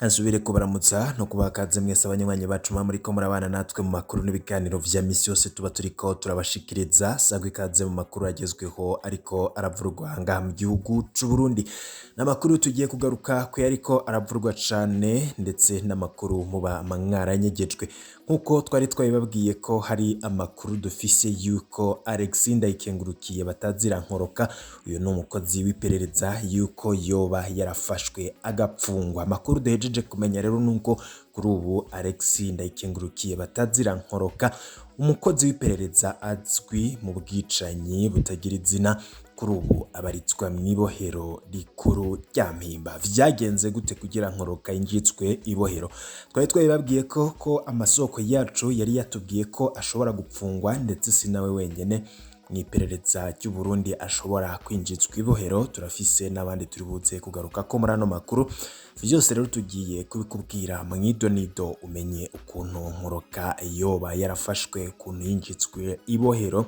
Ansubire kubaramutsa no kubakaze mwese abanywanyi bacu muriko murabana natwe mu makuru n'ibiganiro vya misi yose tuba turiko turabashikiriza. Sagwe ikaze mu makuru agezweho ariko aravurwa ngaha mu gihugu c'u Burundi. N'amakuru tugiye kugaruka ko yariko aravurwa cane ndetse n'amakuru muba mwaranyegejwe. Nkuko twari twabibabwiye ko hari amakuru dufise yuko Alexis Ndayikengurukiye batazira nkoroka, uyu ni umukozi w'iperereza yuko yoba yarafashwe agapfungwa. Amakuru duhejeje kumenya rero nuko kuri ubu Alexis Ndayikengurukiye batazira nkoroka, umukozi w'iperereza azwi mu bwicanyi butagira izina, kuri ubu abaritswa mw'ibohero rikuru rya Mpimba. Vyagenze gute kugira nkoroka yinjitswe ibohero? Twari twabibabwiye ko amasoko yacu yari yatubwiye ko ashobora gupfungwa, ndetse si nawe wenyene mw'iperereza ry'u Burundi ashobora kwinjitswa ibohero. Turafise n'abandi turi buze kugaruka ko muri ano makuru. Vyose rero tugiye kubikubwira mw'idonido umenye ukuntu nkoroka yoba yarafashwe, ukuntu yinjitswe ibohero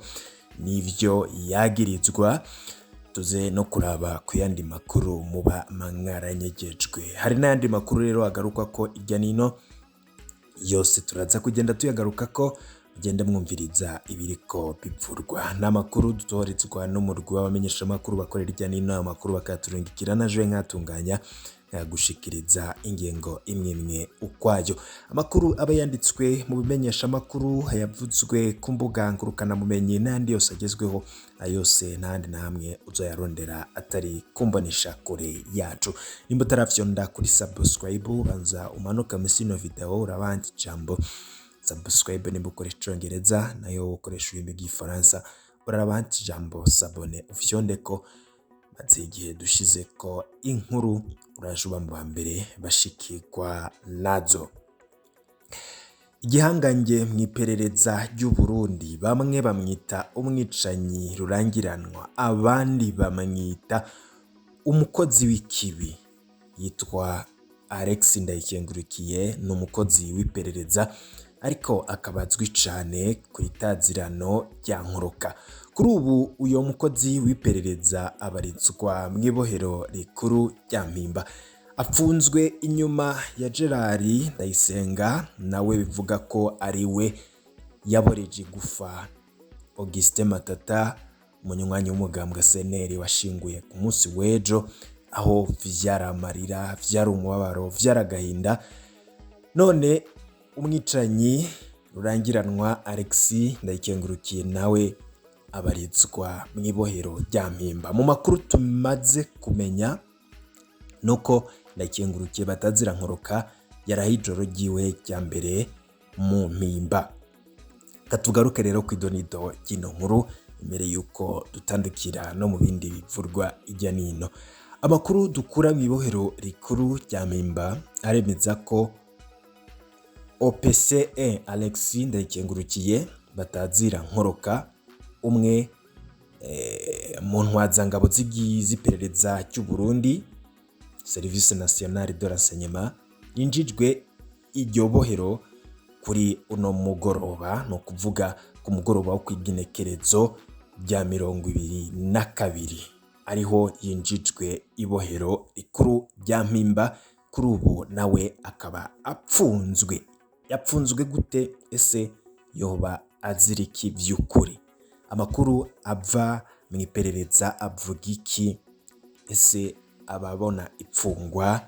n'ivyo yagirizwa. Tuze no kuraba ku yandi makuru muba mwaranyegejwe. Hari n'ayandi makuru rero agaruka ko irya nino, yose turaza kugenda tuyagaruka ko mugende mwumviriza ibiriko bivurwa. N'amakuru dutoretswa n'umurwi w'abamenyesha makuru bakorera irya nino, amakuru bakaturungikira naje nkatunganya gushikiriza ingengo imwe ukwayo. Amakuru aba yanditswe mu bimenyesha makuru, hayavuzwe ku mbuga ngurukana mumenyi n'andi yose agezweho, ayose n'andi namwe uzoyarondera atari kumbonesha kure yacu. Nimba utaravyo kuri subscribe, banza umanuka munsi no video urabandi jambo subscribe. Nimba ukoresha icongereza nayo ukoresha ururimi rw'igifaransa urabandi jambo sabone ufyondeko, maze igihe dushize ko inkuru urajuba mu bambere bashikirwa nazo. Igihangange mw'iperereza ry'u Burundi, bamwe bamwita umwicanyi rurangiranwa, abandi bamwita umukozi w'ikibi. Yitwa Alexis Ndayikengurukiye, ni umukozi w'iperereza ariko akabazwi cane ku itazirano rya nkoroka. Kuri ubu uyo mukozi w'iperereza abaritswa mw'ibohero rikuru rya Mpimba, apfunzwe inyuma ya Gerard Ndayisenga, nawe bivuga ko ari we yaboreje gufa Augustin Matata, umunywanyi w'umugambwe CNL washinguye ku munsi w'ejo, aho vyaramarira, vyari umubabaro, vyaragahinda. None umwicanyi rurangiranwa Alexis Ndayikengurukiye nawe abaritswa mw'ibohero rya Mpimba. Mu makuru tumaze kumenya nuko Ndayikengurukiye batazira nkoroka yaraye ijoro ryiwe rya mbere mu Mpimba. Katugaruke rero kw'idonido ry'ino nkuru imbere yuko dutandukira no mu bindi bivurwa irya nino. Amakuru dukura mw'ibohero rikuru rya Mpimba aremeza ko OPC1 Alexis Ndayikengurukiye batazira nkoroka, umwe mu ntwazangabo z'iperereza cy'u Burundi, Service National de Renseignement, yinjijwe iryo bohero kuri uno mugoroba, no kuvuga ku mugoroba wo kw'igenekerezo rya 22 ariho yinjijwe ibohero rikuru rya Mpimba. Kuri ubu nawe akaba apfunzwe. Yapfunzwe gute? Ese yoba aziriki vy'ukuri? Amakuru ava mw'iperereza avuga iki? Ese ababona ipfungwa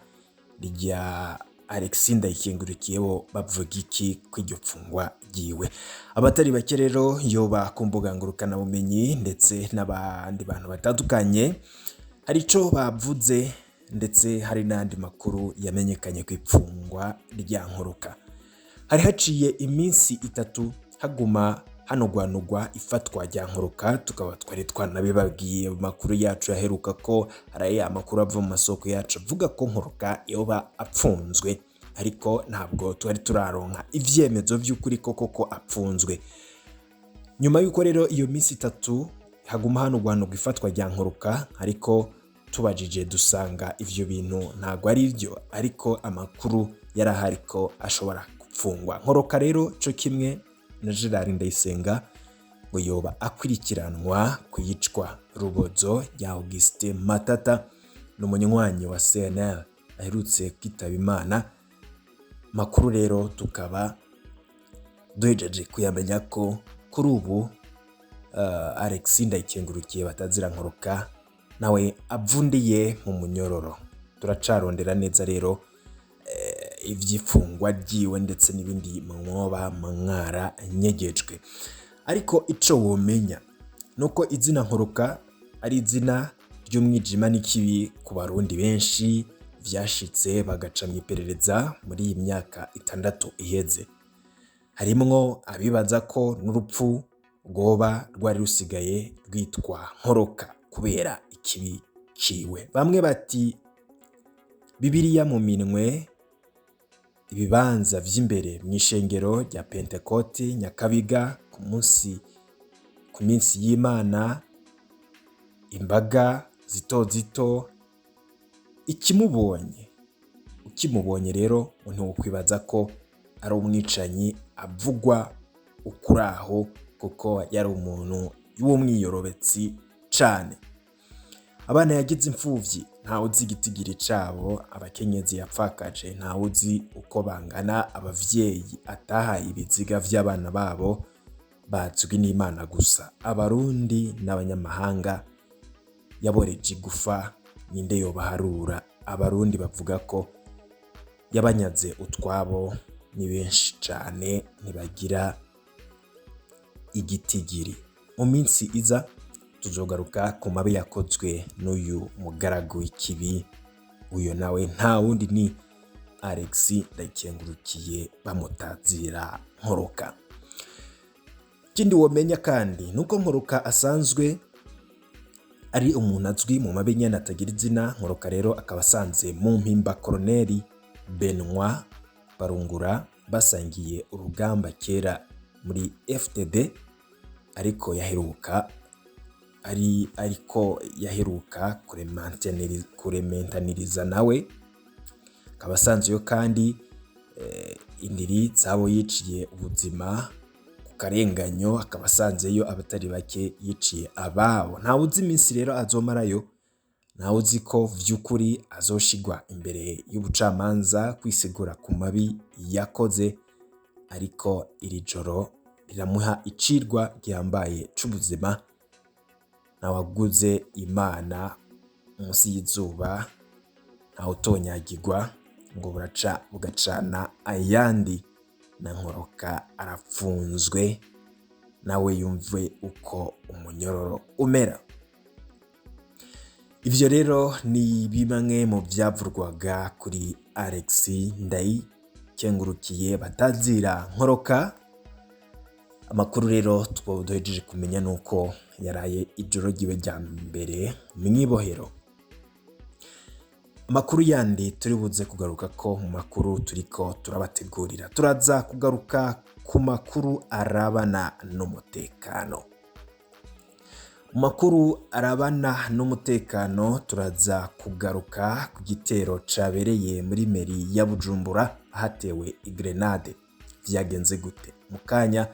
rya Alexis Ndayikengurukiye bo bavuga iki kw'iryo pfungwa ryiwe? Abatari bake rero yoba ku mbuga ngurukana bumenyi ndetse n'abandi bantu batandukanye hari ico bavuze, ndetse hari n'andi makuru yamenyekanye ku ipfungwa rya nkoroka. Hari haciye iminsi 3 haguma hanogwanugwa ifatwa rya nkoroka, tukaba twari twanabibabwiye mu makuru yacu yaheruka ko hari amakuru ava mu masoko yacu avuga ko nkoroka yoba apfunzwe, ariko ntabwo twari turaronka ivyemezo vy'ukuri koko apfunzwe. Nyuma yuko rero iyo minsi 3 haguma hanogwanugwa ifatwa rya nkoroka, ariko tubajije dusanga ivyo bintu ntago ari ivyo, ariko amakuru yarahari ko ashobora gupfungwa. Nkoroka rero co kimwe na Gerard Ndayisenga ngo yoba akwirikiranwa kuyicwa rubozo rya Augustin Matata, n'umunywanyi wa CNL aherutse kwitaba Imana makuru rero tukaba duhejeje kuyamenya ko kuri ubu Alex Ndayikengurukiye batazira nkoroka nawe avundiye mu munyororo. Turacarondera neza rero ivy'ifungwa ryiwe ndetse n'ibindi mwoba mwara nyegejwe, ariko ico womenya nuko izina nkoroka ari izina ry'umwijima n'ikibi ku barundi benshi vyashitse bagaca mw'iperereza muri iyi myaka 6 iheze. Harimwo abibaza ko n'urupfu rwoba rwari rusigaye rwitwa nkoroka kubera ikibi ciwe. Bamwe bati Bibiliya mu minwe, ibibanza vy'imbere mw'ishengero rya Pentekote Nyakabiga ku minsi y'Imana, imbaga zito zito. Ukimubonye rero ntiwokwibaza ko ari umwicanyi avugwa ukuraho, kuko yari umuntu w'umwiyorobetsi cane. Abana yagize imfuvyi ntawe uzi igitigiri cabo, abakenyezi yapfakaje ntawe uzi uko bangana, abavyeyi atahaye ibiziga vy'abana babo bazwi n'Imana gusa. Abarundi n'abanyamahanga yaboreje igufa, ninde yobaharura? Abarundi bavuga ko yabanyaze utwabo ni benshi cane, ntibagira igitigiri. Mu minsi iza tuzogaruka ku mabi yakozwe n'uyu mugaragu w'ikibi. Uyo nawe nta wundi ni Alex Ndayikengurukiye bamutazira nkoroka. Ikindi womenya kandi nuko nkoroka asanzwe ari umuntu azwi mu mabi nyene atagira izina. Nkoroka rero akaba asanze mu mpimba Colonel Benoit Barungura basangiye urugamba kera muri FDD, ariko yaheruka kurementaniriza nawe. Akaba asanzweyo kandi indiri zabo yiciye ubuzima ku karenganyo. Akaba asanzeyo abatari bake yiciye ababo. Ntawe uzi iminsi rero azomarayo, ntawe uzi ko vy'ukuri azoshigwa imbere y'ubucamanza kwisigura ku mabi yakoze, ariko iri joro riramuha icirwa gihambaye c'ubuzima. Nawaguze Imana munsi y'izuba ntawe utonyagirwa, ngo buraca bugacana ayandi. Na nkoroka arapfunzwe, nawe yumve uko umunyororo umera. Ivyo rero ni bimwe mu vyavurwaga kuri Alex Ndayikengurukiye batazira nkoroka. Amakuru rero twoduhejeje kumenya nuko yaraye ijoro ryiwe rya mbere mw'ibohero. Amakuru yandi turi buze kugaruka ko mu makuru turiko turabategurira. Turaza kugaruka ku makuru arabana n'umutekano. Mu makuru arabana n'umutekano turaza kugaruka ku gitero cabereye muri meri ya Bujumbura ahatewe igrenade. Vyagenze gute? Mukanya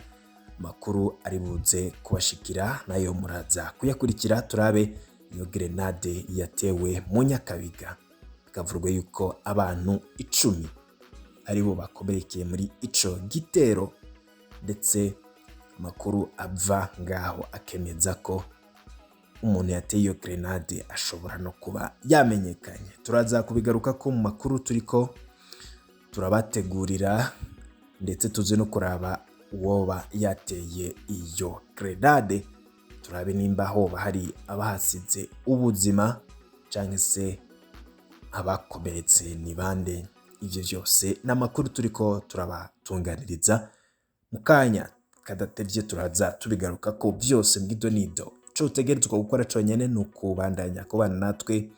makuru ari buze kubashikira, nayo muraza kuyakurikira. Turabe iyo grenade yatewe mu Nyakabiga, bikavurwa yuko abantu 10 aribo bakomerekeye muri ico gitero, ndetse makuru ava ngaho akemeza ko umuntu yateye iyo grenade ashobora no kuba yamenyekanye. Turaza kubigaruka ko mu makuru turiko turabategurira, ndetse tuzi no kuraba uwoba yateye iyo grenade. Turabe nimba hoba hari abahasize ubuzima canke se abakomeretse ni bande. Ivyo vyose n'amakuru turiko turabatunganiriza. Mukanya kadatevye turaza tubigaruka ko vyose mw'idonido. Ico utegerezwa gukora conyene ni ukubandanya kubana natwe,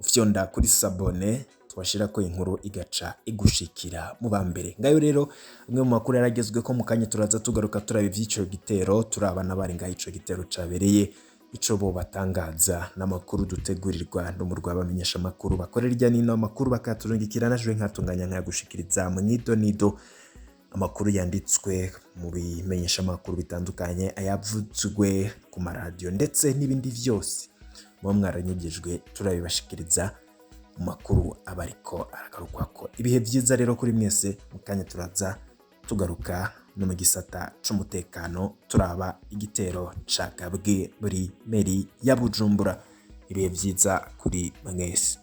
ufyonda kuri sabone, twashira ko inkuru igaca igushikira mu bambere. Ngayo rero amwe mu makuru yaragezwe ko mukanya turaza tugaruka turaba ivy'ico gitero, turabana bari ngaho ico gitero cabereye, ico bo batangaza, n'amakuru dutegurirwa n'umurwa bamenyesha amakuru bakorera irya nino. Amakuru bakaturungikira najwe nkatunganya nkagushikiriza mu nido amakuru yanditswe mu bimenyesha amakuru bitandukanye, ayavuzwe ku maradiyo ndetse n'ibindi vyose mu mwaranyegejwe turabibashikiriza mu makuru aba ariko aragarukwako. Ibihe vyiza rero kuri mwese, mu kanya turaza tugaruka no mu gisata c'umutekano turaba igitero cagabwe muri meri ya Bujumbura. Ibihe vyiza kuri mwese.